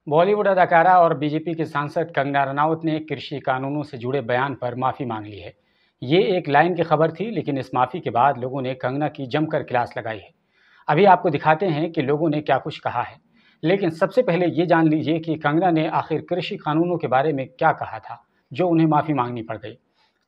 बॉलीवुड अदाकारा और बीजेपी के सांसद कंगना रनावत ने कृषि कानूनों से जुड़े बयान पर माफ़ी मांग ली है। ये एक लाइन की खबर थी, लेकिन इस माफ़ी के बाद लोगों ने कंगना की जमकर क्लास लगाई है। अभी आपको दिखाते हैं कि लोगों ने क्या कुछ कहा है। लेकिन सबसे पहले ये जान लीजिए कि कंगना ने आखिर कृषि कानूनों के बारे में क्या कहा था, जो उन्हें माफ़ी मांगनी पड़ गई।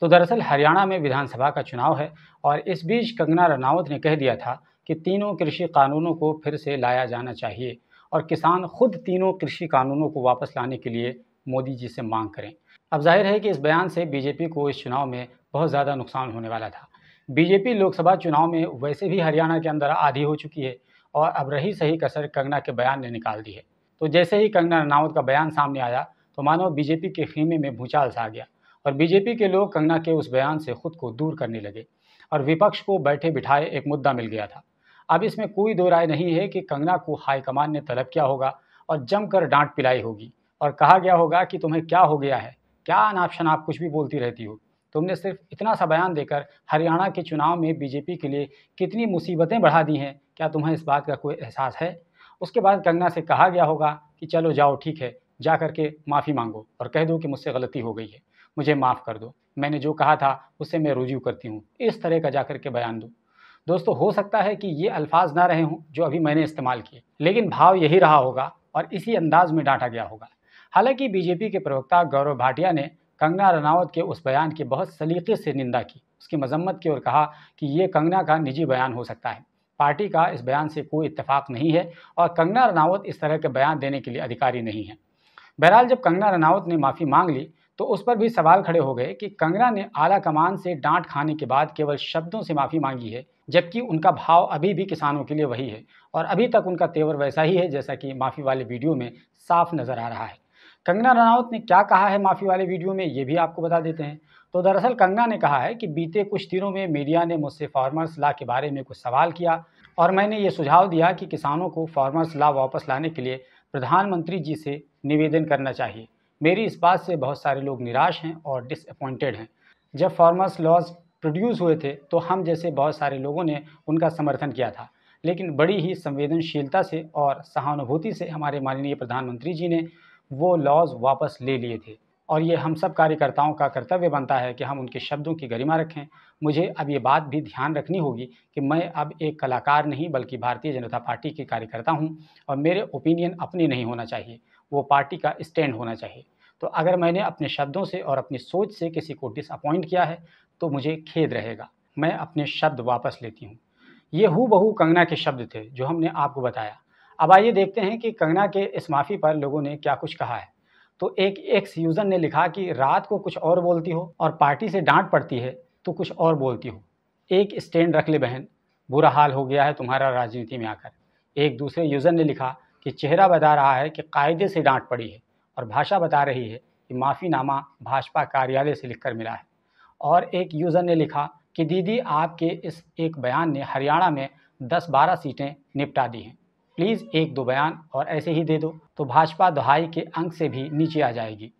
तो दरअसल हरियाणा में विधानसभा का चुनाव है और इस बीच कंगना रनावत ने कह दिया था कि तीनों कृषि कानूनों को फिर से लाया जाना चाहिए और किसान खुद तीनों कृषि कानूनों को वापस लाने के लिए मोदी जी से मांग करें। अब जाहिर है कि इस बयान से बीजेपी को इस चुनाव में बहुत ज़्यादा नुकसान होने वाला था। बीजेपी लोकसभा चुनाव में वैसे भी हरियाणा के अंदर आधी हो चुकी है और अब रही सही कसर कंगना के बयान ने निकाल दी है। तो जैसे ही कंगना रनावत का बयान सामने आया तो मानो बीजेपी के खेमे में भूचाल सा आ गया और बीजेपी के लोग कंगना के उस बयान से खुद को दूर करने लगे और विपक्ष को बैठे बिठाए एक मुद्दा मिल गया था। अब इसमें कोई दो राय नहीं है कि कंगना को हाईकमान ने तलब किया होगा और जमकर डांट पिलाई होगी और कहा गया होगा कि तुम्हें क्या हो गया है, क्या अनाप शनाप कुछ भी बोलती रहती हो। तुमने सिर्फ इतना सा बयान देकर हरियाणा के चुनाव में बीजेपी के लिए कितनी मुसीबतें बढ़ा दी हैं, क्या तुम्हें इस बात का कोई एहसास है? उसके बाद कंगना से कहा गया होगा कि चलो जाओ, ठीक है, जा करके माफ़ी मांगो और कह दो कि मुझसे गलती हो गई है, मुझे माफ़ कर दो, मैंने जो कहा था उससे मैं रुजू करती हूँ, इस तरह का जा करके बयान दो। दोस्तों, हो सकता है कि ये अल्फाज ना रहे हों जो अभी मैंने इस्तेमाल किए, लेकिन भाव यही रहा होगा और इसी अंदाज में डांटा गया होगा। हालांकि बीजेपी के प्रवक्ता गौरव भाटिया ने कंगना रनावत के उस बयान की बहुत सलीके से निंदा की, उसकी मजम्मत की और कहा कि ये कंगना का निजी बयान हो सकता है, पार्टी का इस बयान से कोई इत्तेफाक नहीं है और कंगना रनावत इस तरह के बयान देने के लिए अधिकारी नहीं है। बहरहाल जब कंगना रनावत ने माफ़ी मांग ली तो उस पर भी सवाल खड़े हो गए कि कंगना ने आला कमान से डांट खाने के बाद केवल शब्दों से माफ़ी मांगी है, जबकि उनका भाव अभी भी किसानों के लिए वही है और अभी तक उनका तेवर वैसा ही है जैसा कि माफ़ी वाले वीडियो में साफ नज़र आ रहा है। कंगना रनावत ने क्या कहा है माफ़ी वाले वीडियो में, ये भी आपको बता देते हैं। तो दरअसल कंगना ने कहा है कि बीते कुछ दिनों में मीडिया ने मुझसे फार्मर्स लॉ के बारे में कुछ सवाल किया और मैंने ये सुझाव दिया कि किसानों को फार्मर्स लॉ वापस लाने के लिए प्रधानमंत्री जी से निवेदन करना चाहिए। मेरी इस बात से बहुत सारे लोग निराश हैं और डिसअपॉइंटेड हैं। जब फार्मर्स लॉज प्रोड्यूस हुए थे तो हम जैसे बहुत सारे लोगों ने उनका समर्थन किया था, लेकिन बड़ी ही संवेदनशीलता से और सहानुभूति से हमारे माननीय प्रधानमंत्री जी ने वो लॉज वापस ले लिए थे और ये हम सब कार्यकर्ताओं का कर्तव्य बनता है कि हम उनके शब्दों की गरिमा रखें। मुझे अब ये बात भी ध्यान रखनी होगी कि मैं अब एक कलाकार नहीं बल्कि भारतीय जनता पार्टी के कार्यकर्ता हूँ और मेरे ओपिनियन अपने नहीं होना चाहिए, वो पार्टी का स्टैंड होना चाहिए। तो अगर मैंने अपने शब्दों से और अपनी सोच से किसी को डिसअपॉइंट किया है तो मुझे खेद रहेगा, मैं अपने शब्द वापस लेती हूँ। ये हूबहू कंगना के शब्द थे जो हमने आपको बताया। अब आइए देखते हैं कि कंगना के इस माफ़ी पर लोगों ने क्या कुछ कहा है। तो एक एक्स यूज़र ने लिखा कि रात को कुछ और बोलती हो और पार्टी से डांट पड़ती है तो कुछ और बोलती हो। एक स्टैंड रख ले बहन, बुरा हाल हो गया है तुम्हारा राजनीति में आकर। एक दूसरे यूज़र ने लिखा कि चेहरा बता रहा है कि कायदे से डांट पड़ी है और भाषा बता रही है कि माफ़ीनामा भाजपा कार्यालय से लिखकर मिला है। और एक यूज़र ने लिखा कि दीदी आपके इस एक बयान ने हरियाणा में 10-12 सीटें निपटा दी हैं। प्लीज़ एक दो बयान और ऐसे ही दे दो तो भाजपा दहाई के अंक से भी नीचे आ जाएगी।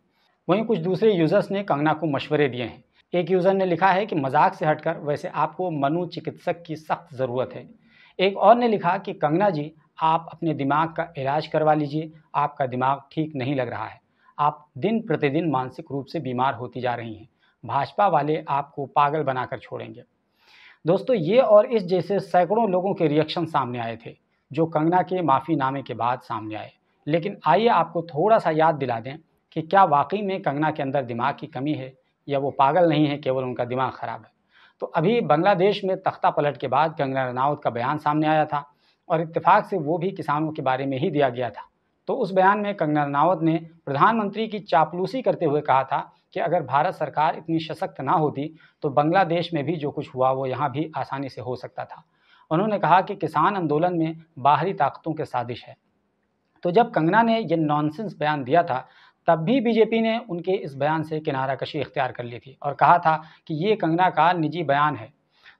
वहीं कुछ दूसरे यूज़र्स ने कंगना को मशवरे दिए हैं। एक यूज़र ने लिखा है कि मजाक से हटकर वैसे आपको मनोचिकित्सक की सख्त ज़रूरत है। एक और ने लिखा कि कंगना जी, आप अपने दिमाग का इलाज करवा लीजिए, आपका दिमाग ठीक नहीं लग रहा है, आप दिन प्रतिदिन मानसिक रूप से बीमार होती जा रही हैं, भाजपा वाले आपको पागल बनाकर छोड़ेंगे। दोस्तों, ये और इस जैसे सैकड़ों लोगों के रिएक्शन सामने आए थे जो कंगना के माफ़ीनामे के बाद सामने आए। लेकिन आइए आपको थोड़ा सा याद दिला दें कि क्या वाकई में कंगना के अंदर दिमाग की कमी है या वो पागल नहीं है, केवल उनका दिमाग ख़राब है। तो अभी बांग्लादेश में तख्ता पलट के बाद कंगना रनावत का बयान सामने आया था और इत्तेफाक से वो भी किसानों के बारे में ही दिया गया था। तो उस बयान में कंगना रनावत ने प्रधानमंत्री की चापलूसी करते हुए कहा था कि अगर भारत सरकार इतनी सशक्त ना होती तो बांग्लादेश में भी जो कुछ हुआ वो यहाँ भी आसानी से हो सकता था। उन्होंने कहा कि किसान आंदोलन में बाहरी ताकतों के साजिश है। तो जब कंगना ने ये नॉनसेंस बयान दिया था तब भी बीजेपी ने उनके इस बयान से किनारा कशी इख्तियार कर ली थी और कहा था कि ये कंगना का निजी बयान है।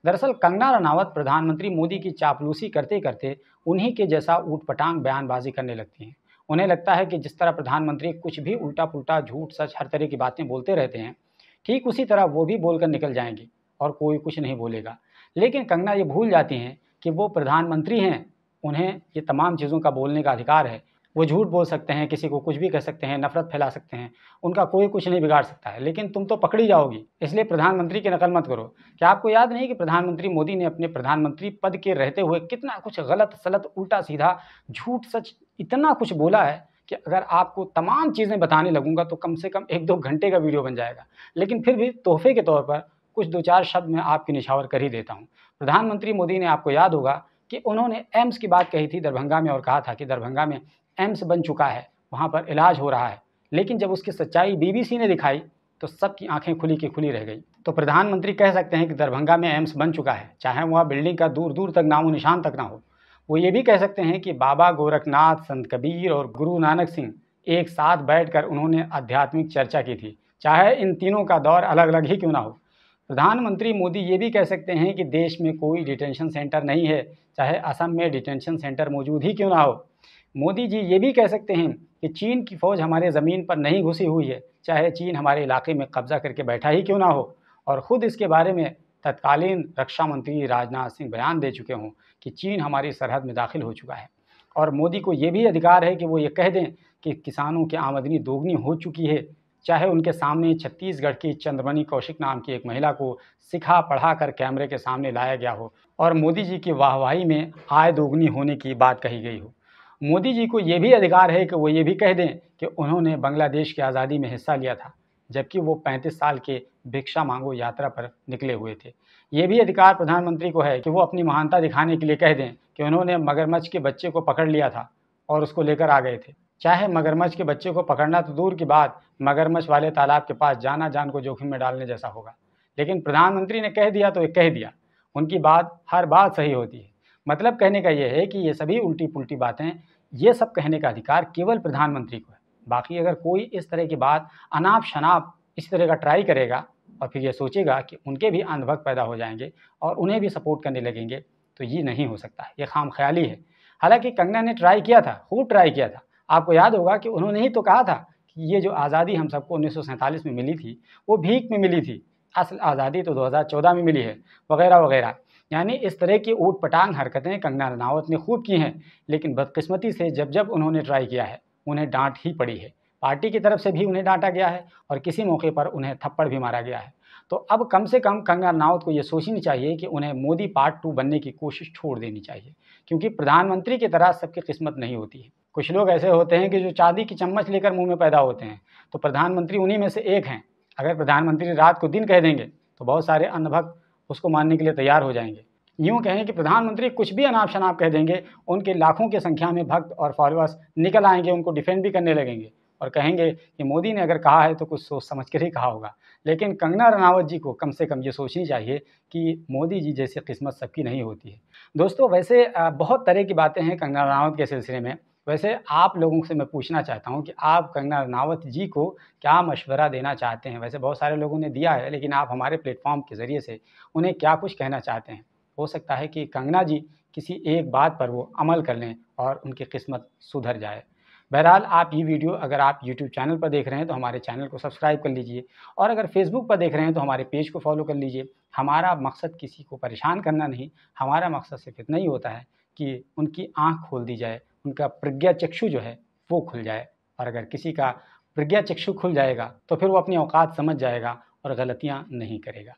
दरअसल कंगना रनावत प्रधानमंत्री मोदी की चापलूसी करते करते उन्हीं के जैसा ऊटपटांग बयानबाजी करने लगती हैं। उन्हें लगता है कि जिस तरह प्रधानमंत्री कुछ भी उल्टा पुल्टा झूठ सच हर तरह की बातें बोलते रहते हैं, ठीक उसी तरह वो भी बोलकर निकल जाएंगी और कोई कुछ नहीं बोलेगा। लेकिन कंगना ये भूल जाती हैं कि वो प्रधानमंत्री हैं, उन्हें ये तमाम चीज़ों का बोलने का अधिकार है। वो झूठ बोल सकते हैं, किसी को कुछ भी कह सकते हैं, नफ़रत फैला सकते हैं, उनका कोई कुछ नहीं बिगाड़ सकता है, लेकिन तुम तो पकड़ी जाओगी, इसलिए प्रधानमंत्री की नकल मत करो। क्या आपको याद नहीं कि प्रधानमंत्री मोदी ने अपने प्रधानमंत्री पद के रहते हुए कितना कुछ गलत-सलत, उल्टा-सीधा, झूठ-सच इतना कुछ बोला है कि अगर आपको तमाम चीज़ें बताने लगूँगा तो कम से कम 1-2 घंटे का वीडियो बन जाएगा। लेकिन फिर भी तोहफ़े के तौर पर कुछ 2-4 शब्द मैं आपके निछावर कर ही देता हूँ। प्रधानमंत्री मोदी ने, आपको याद होगा कि उन्होंने एम्स की बात कही थी दरभंगा में और कहा था कि दरभंगा में एम्स बन चुका है, वहाँ पर इलाज हो रहा है। लेकिन जब उसकी सच्चाई बीबीसी ने दिखाई तो सबकी आंखें खुली की खुली रह गई। तो प्रधानमंत्री कह सकते हैं कि दरभंगा में एम्स बन चुका है, चाहे वह बिल्डिंग का दूर-दूर तक नामो-निशान तक ना हो। वो ये भी कह सकते हैं कि बाबा गोरखनाथ, संत कबीर और गुरु नानक सिंह एक साथ बैठकर उन्होंने आध्यात्मिक चर्चा की थी, चाहे इन तीनों का दौर अलग-अलग ही क्यों ना हो। प्रधानमंत्री मोदी ये भी कह सकते हैं कि देश में कोई डिटेंशन सेंटर नहीं है, चाहे असम में डिटेंशन सेंटर मौजूद ही क्यों ना हो। मोदी जी ये भी कह सकते हैं कि चीन की फ़ौज हमारे ज़मीन पर नहीं घुसी हुई है, चाहे चीन हमारे इलाके में कब्ज़ा करके बैठा ही क्यों ना हो। और ख़ुद इसके बारे में तत्कालीन रक्षा मंत्री राजनाथ सिंह बयान दे चुके हों कि चीन हमारी सरहद में दाखिल हो चुका है। और मोदी को ये भी अधिकार है कि वो ये कह दें कि किसानों की आमदनी दोगुनी हो चुकी है, चाहे उनके सामने छत्तीसगढ़ की चंद्रमणि कौशिक नाम की एक महिला को सिखा पढ़ा कर कैमरे के सामने लाया गया हो और मोदी जी की वाहवाही में आय दोगुनी होने की बात कही गई हो। मोदी जी को ये भी अधिकार है कि वो ये भी कह दें कि उन्होंने बांग्लादेश की आज़ादी में हिस्सा लिया था, जबकि वो 35 साल के भिक्षा मांगो यात्रा पर निकले हुए थे। ये भी अधिकार प्रधानमंत्री को है कि वो अपनी महानता दिखाने के लिए कह दें कि उन्होंने मगरमच्छ के बच्चे को पकड़ लिया था और उसको लेकर आ गए थे। चाहे मगरमच्छ के बच्चे को पकड़ना तो दूर की बात, मगरमच्छ वाले तालाब के पास जाना जान को जोखिम में डालने जैसा होगा। लेकिन प्रधानमंत्री ने कह दिया तो ये कह दिया, उनकी बात हर बात सही होती है। मतलब कहने का ये है कि ये सभी उल्टी-पुल्टी बातें, ये सब कहने का अधिकार केवल प्रधानमंत्री को है। बाकी अगर कोई इस तरह की बात अनाप-शनाप इस तरह का ट्राई करेगा और फिर ये सोचेगा कि उनके भी अंधभक्त पैदा हो जाएँगे और उन्हें भी सपोर्ट करने लगेंगे, तो ये नहीं हो सकता है, ये खामख़याली है। हालाँकि कंगना ने ट्राई किया था, खूब ट्राई किया था। आपको याद होगा कि उन्होंने ही तो कहा था कि ये जो आज़ादी हम सबको 1947 में मिली थी, वो भीख में मिली थी। असल आज़ादी तो 2014 में मिली है, वग़ैरह-वग़ैरह। यानी इस तरह की ऊट-पटांग हरकतें कंगना रनावत ने खूब की हैं, लेकिन बदकिस्मती से जब-जब उन्होंने ट्राई किया है, उन्हें डाँट ही पड़ी है। पार्टी की तरफ से भी उन्हें डाँटा गया है और किसी मौके पर उन्हें थप्पड़ भी मारा गया है। तो अब कम से कम कंगना रनावत को ये सोचनी चाहिए कि उन्हें मोदी पार्ट 2 बनने की कोशिश छोड़ देनी चाहिए, क्योंकि प्रधानमंत्री की तरह सबकी किस्मत नहीं होती है। कुछ लोग ऐसे होते हैं कि जो चांदी की चम्मच लेकर मुँह में पैदा होते हैं, तो प्रधानमंत्री उन्हीं में से एक हैं। अगर प्रधानमंत्री रात को दिन कह देंगे, तो बहुत सारे अंधभक्त उसको मानने के लिए तैयार हो जाएँगे। यूँ कहें कि प्रधानमंत्री कुछ भी अनाप-शनाप कह देंगे, उनके लाखों की संख्या में भक्त और फॉलोअर्स निकल आएँगे, उनको डिफेंड भी करने लगेंगे और कहेंगे कि मोदी ने अगर कहा है तो कुछ सोच समझ कर ही कहा होगा। लेकिन कंगना रनावत जी को कम से कम ये सोचनी चाहिए कि मोदी जी जैसी किस्मत सबकी नहीं होती है। दोस्तों वैसे बहुत तरह की बातें हैं कंगना रनावत के सिलसिले में। वैसे आप लोगों से मैं पूछना चाहता हूँ कि आप कंगना रनावत जी को क्या मशवरा देना चाहते हैं? वैसे बहुत सारे लोगों ने दिया है, लेकिन आप हमारे प्लेटफ़ॉर्म के ज़रिए से उन्हें क्या कुछ कहना चाहते हैं? हो सकता है कि कंगना जी किसी एक बात पर वो अमल कर लें और उनकी किस्मत सुधर जाए। बहरहाल आप ये वीडियो अगर आप यूट्यूब चैनल पर देख रहे हैं तो हमारे चैनल को सब्सक्राइब कर लीजिए और अगर फेसबुक पर देख रहे हैं तो हमारे पेज को फॉलो कर लीजिए। हमारा मकसद किसी को परेशान करना नहीं, हमारा मकसद सिर्फ इतना ही होता है कि उनकी आँख खोल दी जाए, उनका प्रज्ञाचक्षु जो है वो खुल जाए। और अगर किसी का प्रज्ञाचक्षु खुल जाएगा तो फिर वो अपनी औकात समझ जाएगा और गलतियाँ नहीं करेगा।